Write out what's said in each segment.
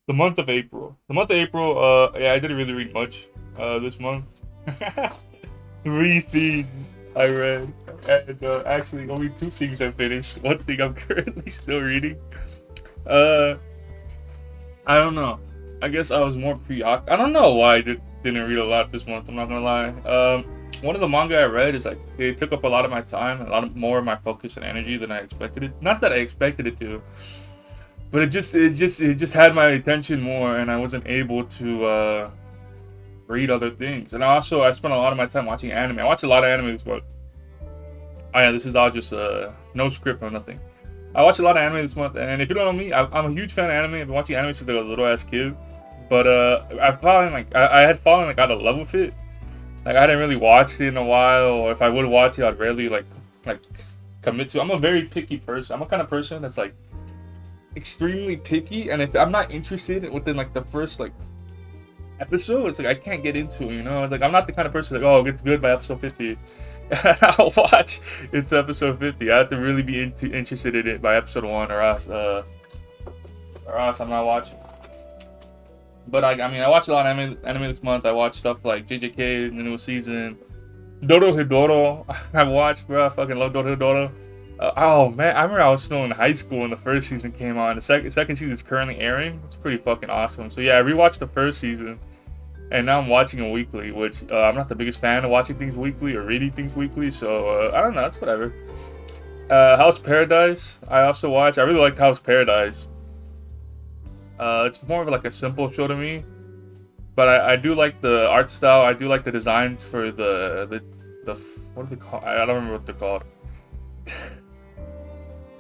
The month of April. The month of April. Yeah, I didn't really read much. This month. Three things I read, and actually only two things I finished. One thing I'm currently still reading. Uh, I don't know. I guess I was more preoccupied. I don't know why didn't read a lot this month. I'm not gonna lie. One of the manga I read is like it took up a lot of my time, a lot more of my focus and energy than I expected it. Not that I expected it to, but it just had my attention more, and I wasn't able to read other things. And I spent a lot of my time watching anime. I watch a lot of anime this month. Oh yeah, this is all just no script or nothing. I watch a lot of anime this month, and if you don't know me, I'm a huge fan of anime. I've been watching anime since I was a little ass kid. But I had fallen like out of love with it. Like I hadn't really watched it in a while, or if I would watch it, I'd rarely like commit to. I'm a very picky person. I'm a kind of person that's like extremely picky, and if I'm not interested within like the first like episode, it's like I can't get into it. You know, it's like I'm not the kind of person like, oh, it's good by episode 50. I'll watch it's episode 50. I have to really be interested in it by episode 1, or else I'm not watching. But I mean, I watch a lot of anime this month. I watch stuff like JJK, the new season, Doro Hidoro. I watched, bro. I fucking love Doro Hidoro. Oh man, I remember I was still in high school when the first season came on. The second season is currently airing. It's pretty fucking awesome. So yeah, I rewatched the first season, and now I'm watching it weekly. Which I'm not the biggest fan of watching things weekly or reading things weekly. So I don't know. It's whatever. House Paradise. I also watch. I really liked House Paradise. It's more of like a simple show to me, but I do like the art style. I do like the designs for the what are they called? I don't remember what they're called.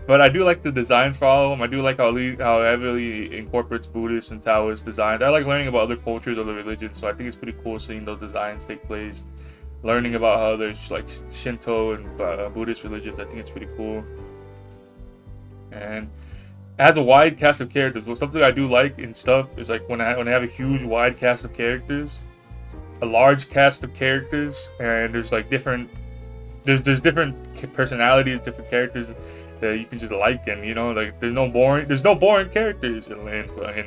But I do like the designs for all of them. I do like how heavily incorporates Buddhist and Taoist designs. I like learning about other cultures, other religions, so I think it's pretty cool seeing those designs take place. Learning about how there's like Shinto and Buddhist religions, I think it's pretty cool. And it has a wide cast of characters. Well, something I do like in stuff is like when I have a huge wide cast of characters, a large cast of characters, and there's like there's different personalities, different characters that you can just like, and you know, like there's no boring characters in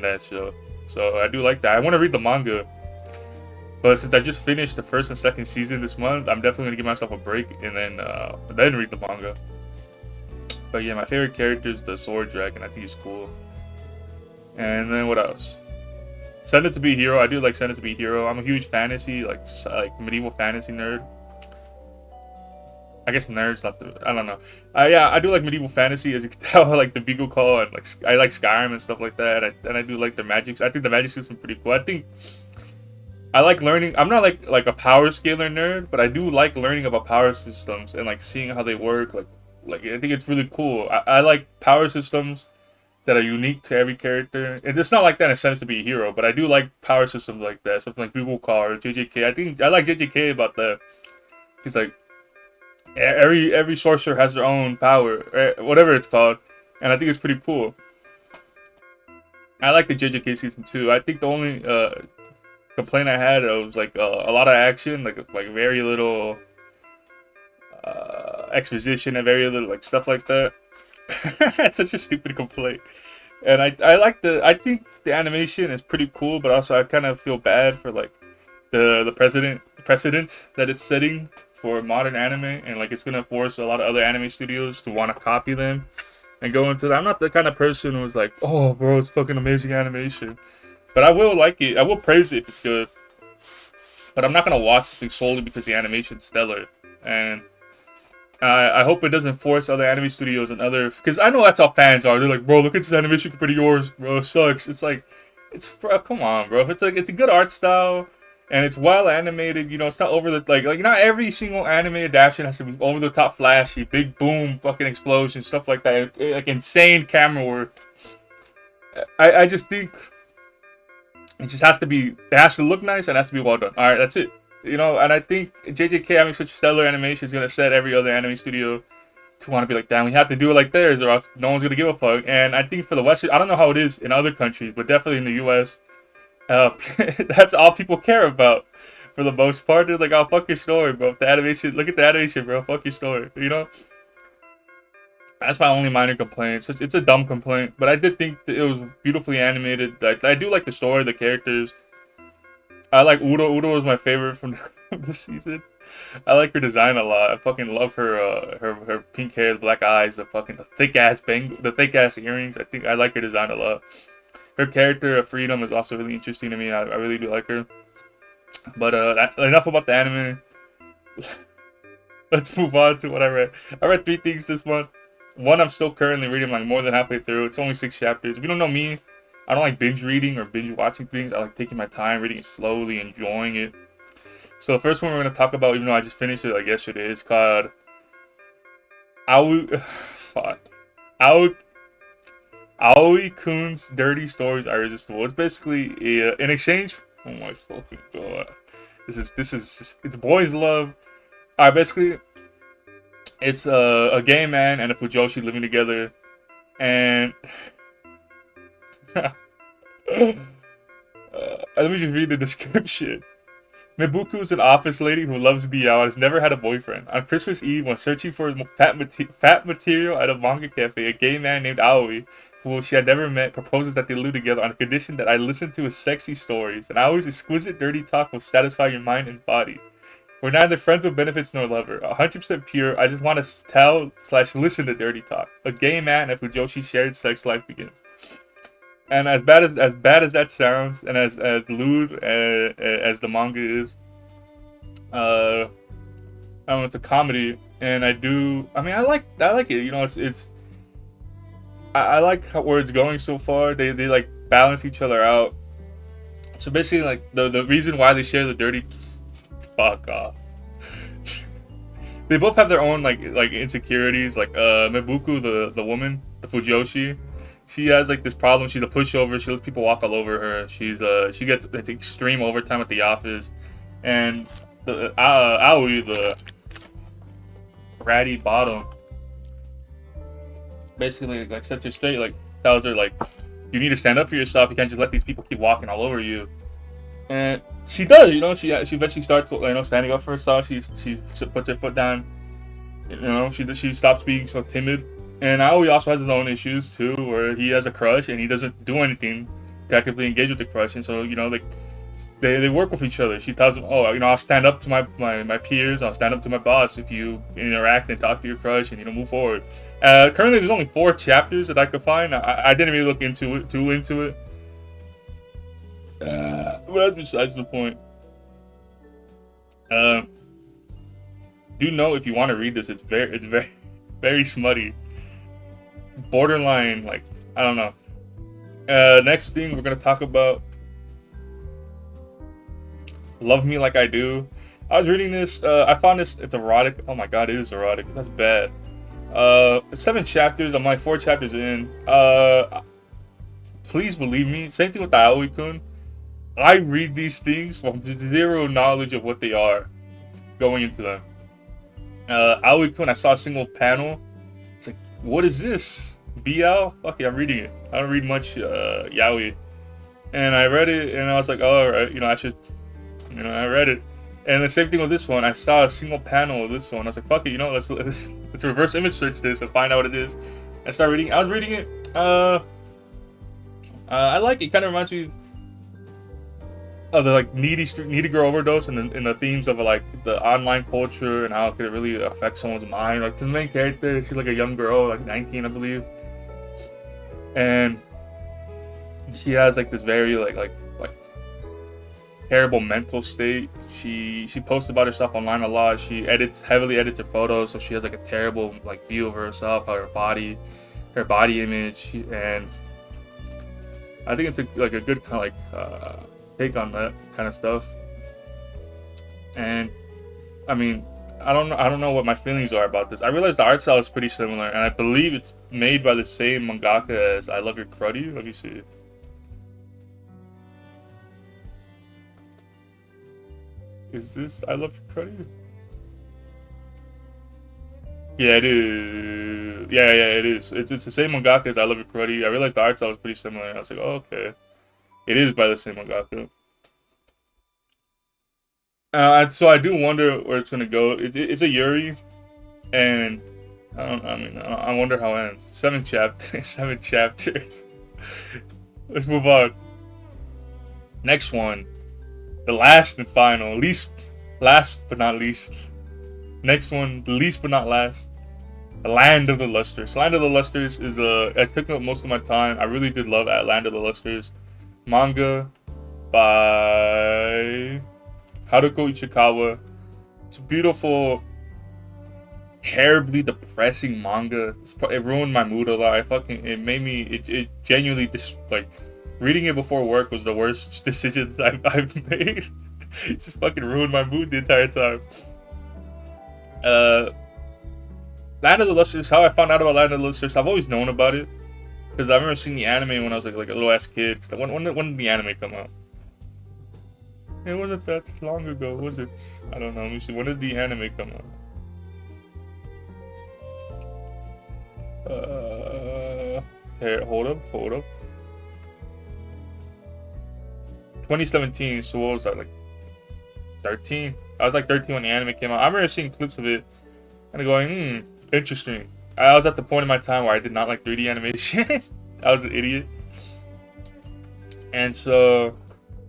that show. So I do like that. I want to read the manga, but since I just finished the first and second season this month, I'm definitely gonna give myself a break and then read the manga. But yeah, my favorite character is the Sword Dragon. I think he's cool. And then what else? Send It to Be Hero. I do like Send It to Be Hero. I'm a huge fantasy, like medieval fantasy nerd. I guess nerds not the. I don't know. Yeah, I do like medieval fantasy, as you can tell. I like the Beagle Call and like I like Skyrim and stuff like that. And I do like the magic. I think the magic system is pretty cool. I think I like learning. I'm not like a power scaler nerd, but I do like learning about power systems and like seeing how they work. Like I think it's really cool. I like power systems that are unique to every character. And it's not like that in a sense to be a hero, but I do like power systems like that. Something like Google Car or JJK. I think I like JJK about that. It's like every sorcerer has their own power, whatever it's called, and I think it's pretty cool. I like the JJK season too. I think the only complaint I had was like a lot of action, like very little exposition and very little like stuff like that. That's such a stupid complaint. And I like I think the animation is pretty cool, but also I kind of feel bad for like the precedent that it's setting for modern anime, and like it's gonna force a lot of other anime studios to want to copy them and go into that. I'm not the kind of person who's like, oh, bro, it's fucking amazing animation, but I will like it. I will praise it if it's good, but I'm not gonna watch something solely because the animation's stellar. And I hope it doesn't force other anime studios and other, because I know that's how fans are. They're like, bro, look at this animation compared to yours, bro. It sucks. It's like, bro, come on, bro. If it's like it's a good art style and it's well animated, you know, it's not over the like not every single anime adaptation has to be over the top, flashy, big boom, fucking explosion, stuff like that, like insane camera work. I just think it just has to be. It has to look nice and it has to be well done. All right, that's it. You know, and I think JJK having such stellar animation is gonna set every other anime studio to want to be like, damn, we have to do it like theirs, or else no one's gonna give a fuck. And I think for the Western, I don't know how it is in other countries, but definitely in the U.S., that's all people care about for the most part. They're like, oh, fuck your story, bro. The animation, look at the animation, bro. Fuck your story, you know. That's my only minor complaint. It's a dumb complaint, but I did think that it was beautifully animated. I do like the story, the characters. I like Udo. Udo was my favorite from this season. I like her design a lot. I fucking love her her pink hair, the black eyes, the thick ass the thick ass earrings. I think I like her design a lot. Her character of Freedom is also really interesting to me. I really do like her. But enough about the anime. Let's move on to what I read. I read three things this month. One I'm still currently reading, like more than halfway through. It's only 6 chapters. If you don't know me, I don't like binge reading or binge watching things. I like taking my time, reading it slowly, enjoying it. So the first one we're gonna talk about, even though I just finished it like yesterday, is called Aoi. Fuck. Aoi-kun's Dirty Stories Are Irresistible. It's basically in exchange. Oh my fucking god. This is just, it's boys love. Alright, basically, it's a gay man and a Fujoshi living together, and let me just read the description. Mibuku is an office lady who loves Biao and has never had a boyfriend. On Christmas Eve, when searching for fat material at a manga cafe, a gay man named Aoi, who she had never met, proposes that they live together on the condition that I listen to his sexy stories, and Aoi's exquisite dirty talk will satisfy your mind and body. We're neither friends with benefits nor lover. 100% pure, I just want to tell/listen to dirty talk. A gay man and Fujoshi shared sex life begins. And as bad as that sounds, and as lewd as the manga is, I don't know, it's a comedy, and I like it. You know, I like where it's going so far. They like balance each other out. So basically, like the reason why they share the dirty, fuck off. They both have their own like insecurities. Like Mibuku, the woman, the Fujoshi. She has like this problem. She's a pushover. She lets people walk all over her. She gets extreme overtime at the office, and the Aoi, the ratty bottom, basically like sets her straight. Like tells her like, you need to stand up for yourself. You can't just let these people keep walking all over you. And she does. You know, she eventually starts standing up for herself. She puts her foot down. You know, she stops being so timid. And Aoi also has his own issues too, where he has a crush and he doesn't do anything to actively engage with the crush. And so, you know, like they work with each other. She tells him, oh, you know, I'll stand up to my peers, I'll stand up to my boss if you interact and talk to your crush and, you know, move forward. Currently there's only 4 chapters that I could find. I didn't really look too into it. But that's besides the point. Do know, if you want to read this, it's very very smutty. Borderline, like, I don't know. Next thing we're gonna talk about, Love Me Like I Do. I was reading this, I found this, it's erotic. Oh my god, it is erotic. That's bad. 7 chapters, I'm like 4 chapters in. Please believe me, same thing with the Aoi-kun. I read these things from zero knowledge of what they are going into them. Aoi-kun, I saw a single panel. It's like, what is this? BL? Fuck it, I'm reading it. I don't read much yaoi. And I read it, and I was like, oh, alright, you know, I read it. And the same thing with this one. I saw a single panel of this one. I was like, fuck it, you know, let's reverse image search this and find out what it is. I started reading. I was reading it. I like it. It kind of reminds me of the like needy girl overdose, and the themes of like the online culture and how it could really affect someone's mind. Like the main character, she's like a young girl, like 19, I believe, and she has like this very like terrible mental state. She posts about herself online a lot. She heavily edits her photos, so she has like a terrible like view of herself, her body image, and I think it's a good kind of like take on that kind of stuff. And I mean, I don't know what my feelings are about this. I realize the art style is pretty similar, and I believe it's made by the same mangaka as I Love Your Cruddy. Let me see. Is this I Love Your Cruddy? Yeah, it is. Yeah, it is. It's the same mangaka as I Love Your Cruddy. I realized the art style was pretty similar. I was like, oh, okay. It is by the same mangaka. So I do wonder where it's gonna go. It's a Yuri, and I wonder how it ends. 7 chapters. 7 chapters. Let's move on. Next one. The last and final. Last but not least. Next one. The least but not last. The Land of the Lusters. Land of the Lusters is it took up most of my time. I really did love Land of the Lusters. Manga by Haruko Ichikawa. It's a beautiful, terribly depressing manga. It ruined my mood a lot. It made me. It genuinely like reading it before work was the worst decisions I've made. It just fucking ruined my mood the entire time. Land of the Lusters. How I found out about Land of the Lusters. I've always known about it because I remember seeing the anime when I was like a little ass kid. When did the anime come out? It wasn't that long ago, was it? I don't know. Let me see. When did the anime come out? Here, hold up. 2017. So what was that, like 13? I was like 13 when the anime came out. I remember seeing clips of it and going, interesting. I was at the point in my time where I did not like 3D animation. I was an idiot. And so,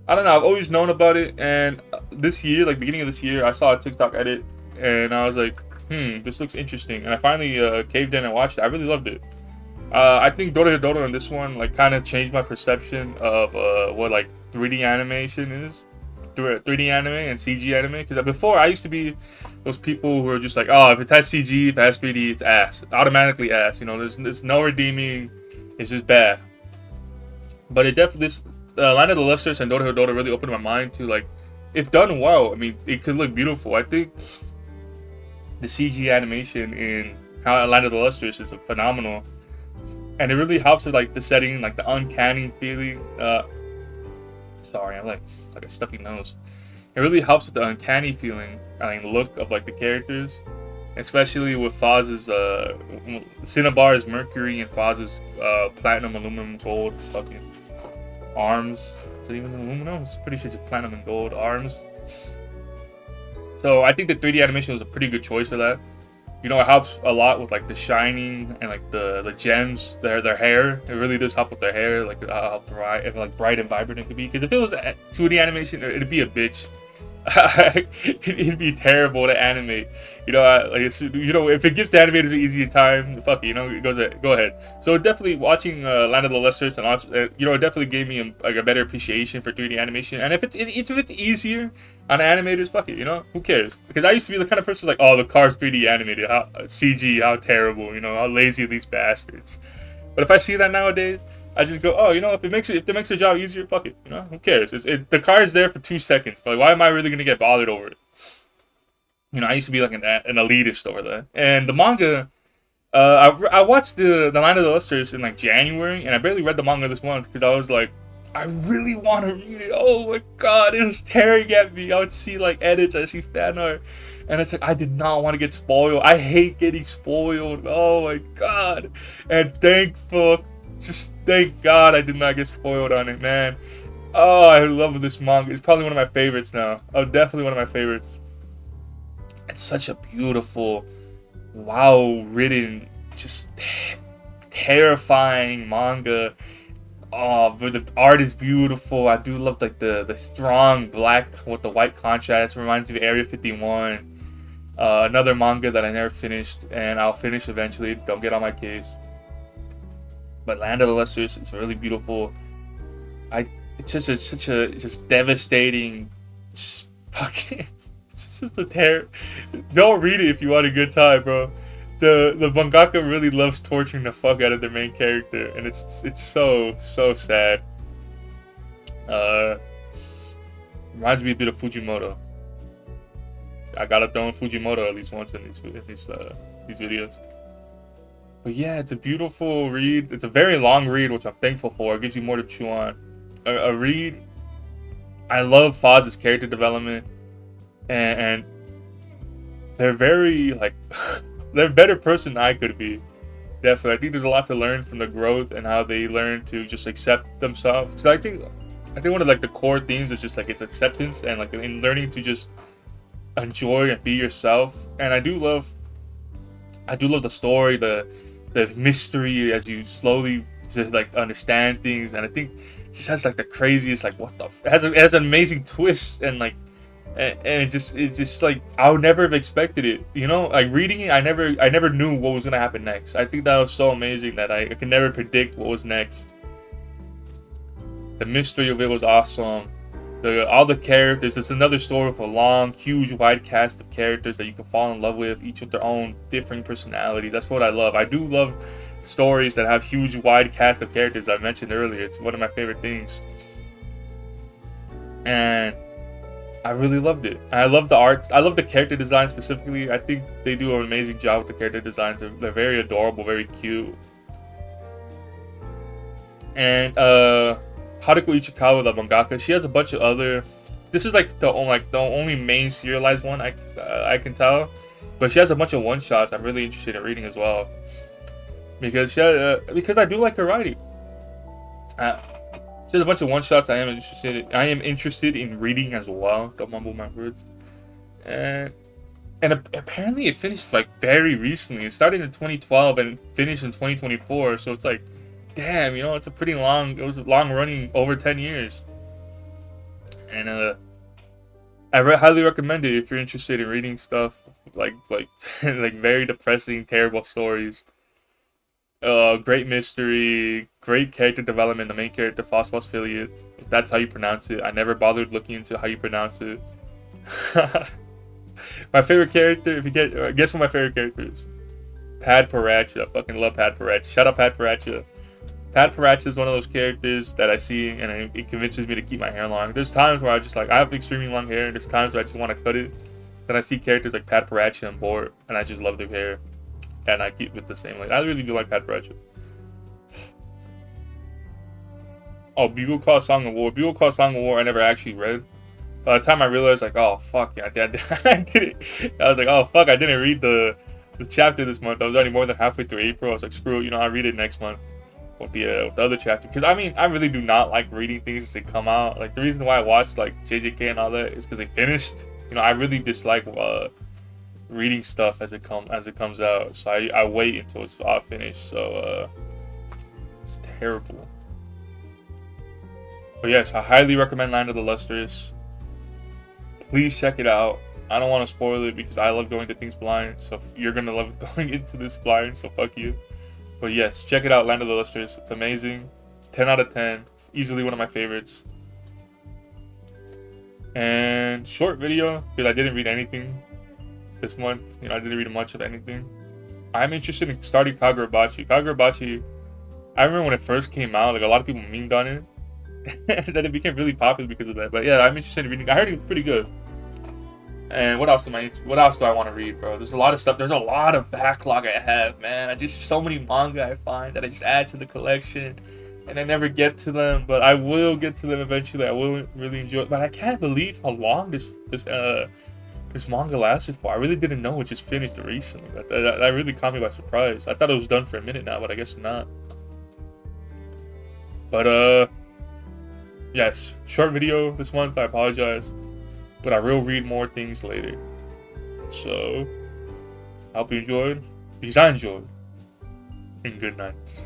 I don't know, I've always known about it. And this year, like beginning of this year, I saw a TikTok edit. And I was like, this looks interesting. And I finally caved in and watched it. I really loved it. I think Dorohedoro in this one, like, kind of changed my perception of what, like, 3D animation is. 3D anime and CG anime, because before I used to be those people who were just like, oh, if it has CG, if it has 3D, it's ass, automatically ass. You know, there's no redeeming. It's just bad. But it definitely, Land of the Lusters and Dorohedoro really opened my mind to, like, if done well, I mean, it could look beautiful. I think the CG animation in Land of the Lusters is phenomenal, and it really helps with like the setting, like the uncanny feeling. Sorry, I'm like a stuffy nose. It really helps with the uncanny feeling, I mean, look of like the characters, especially with Foz's Cinnabar's Mercury and Foz's platinum, aluminum, gold fucking arms. Is it even aluminum? I'm pretty sure it's platinum and gold arms. So I think the 3D animation was a pretty good choice for that. You know, it helps a lot with like the shining and like the gems, their hair. It really does help with their hair, like how bright and vibrant it could be. Because if it was 2D animation, it'd be a bitch. It'd be terrible to animate. You know, if it gives the animators an easier time, fuck it. You know, go ahead. So definitely watching Land of the Lusters and it definitely gave me a better appreciation for 3D animation. And if it's easier on animators, fuck it, you know? Who cares? Because I used to be the kind of person like, oh, the car's 3D animated, how CG, how terrible, you know, how lazy these bastards. But if I see that nowadays, I just go, oh, you know, if it makes their job easier, fuck it, you know? Who cares? The car is there for 2 seconds, but why am I really gonna get bothered over it? You know, I used to be like an elitist over that. And the manga, I watched the Land of the Lusters in like January, and I barely read the manga this month because I was like, I really want to read it. Oh my god, it was tearing at me. I would see like edits, I see fan art, and it's like I did not want to get spoiled. I hate getting spoiled. Oh my god. And thank God I did not get spoiled on it, man. Oh, I love this manga. It's probably one of my favorites now. Oh, definitely one of my favorites. It's such a beautiful, wow-written, just terrifying manga. Oh, but the art is beautiful. I do love like the strong black with the white contrast. It reminds me of Area 51. Another manga that I never finished, and I'll finish eventually. Don't get on my case. But Land of the Lusters is really beautiful. It's just devastating. Just fucking. It's just a terror. Don't read it if you want a good time, bro. The mangaka really loves torturing the fuck out of their main character, and it's so sad. Reminds me a bit of Fujimoto. I gotta throw in Fujimoto at least once in these videos. But yeah, it's a beautiful read. It's a very long read, which I'm thankful for. It gives you more to chew on. A read. I love Foz's character development, and they're very like. They're a better person than I could be. Definitely. I think there's a lot to learn from the growth and how they learn to just accept themselves. Because I think one of like the core themes is just like it's acceptance and like in learning to just enjoy and be yourself. And I do love I do love the story, the mystery as you slowly just like understand things, and I think it just has like the craziest like what the it has an amazing twist and like and it's just like I would never have expected it, you know, like reading it I never knew what was gonna happen next. I think that was so amazing that I could never predict what was next. The mystery of it was awesome. All the characters. It's another story with a long, huge, wide cast of characters that you can fall in love with, each with their own different personality. That's what I love. I do love stories that have huge, wide cast of characters. I mentioned earlier. It's one of my favorite things. And I really loved it. I love the arts. I love the character design specifically. I think they do an amazing job with the character designs. They're very adorable, very cute. And Haruko Ichikawa, the mangaka, she has a bunch of other. This is like the only main serialized one I can tell, but she has a bunch of one shots. I'm really interested in reading as well because because I do like her writing. She has a bunch of one shots I am interested in reading as well. Don't mumble my words. And apparently it finished like very recently. It started in 2012 and finished in 2024. So it's like, damn, you know, it's a pretty long. It was long running, over 10 years. And I highly recommend it if you're interested in reading stuff like like very depressing, terrible stories. Great mystery, great character development. The main character, Phosphorus, if that's how you pronounce it. I never bothered looking into how you pronounce it. My favorite character, if you guess what my favorite character is? Pad Paracha. I fucking love Pad Paracha. Shout out Pad Paracha. Pad Paracha is one of those characters that I see and it convinces me to keep my hair long. There's times where I just like, I have extremely long hair and there's times where I just want to cut it. Then I see characters like Pad Paracha and Bort and I just love their hair. And I keep it the same. Like I really do like Pad Paracha. Oh, Bugle Call Song of War. Bugle Call Song of War I never actually read. By the time I realized, like, oh fuck, yeah, I did it. I was like, oh fuck, I didn't read the chapter this month. I was already more than halfway through April. I was like, screw it, you know, I'll read it next month with the other chapter. Because I mean, I really do not like reading things as they come out. Like the reason why I watched like JJK and all that is because they finished. You know, I really dislike reading stuff as it comes out. So I wait until it's all finished. So it's terrible. But yes, I highly recommend Land of the Lustrous. Please check it out. I don't want to spoil it because I love going to things blind. So you're gonna love going into this blind. So fuck you. But yes, check it out, Land of the Lustrous. It's amazing. 10 out of 10. Easily one of my favorites. And short video because I didn't read anything this month. You know, I didn't read much of anything. I'm interested in starting Kagurabachi. Kagurabachi, I remember when it first came out, like a lot of people memed on it. And then it became really popular because of that. But yeah, I'm interested in reading. I heard it was pretty good. And what else do I want to read, bro? There's a lot of stuff. There's a lot of backlog I have, man. I just so many manga I find that I just add to the collection, and I never get to them. But I will get to them eventually. I will really enjoy it. But I can't believe how long this manga lasted for. I really didn't know it just finished recently. That really caught me by surprise. I thought it was done for a minute now, but I guess not. But yes, short video this month. I apologize. But I will read more things later. So, I hope you enjoyed. Because I enjoyed. And good night.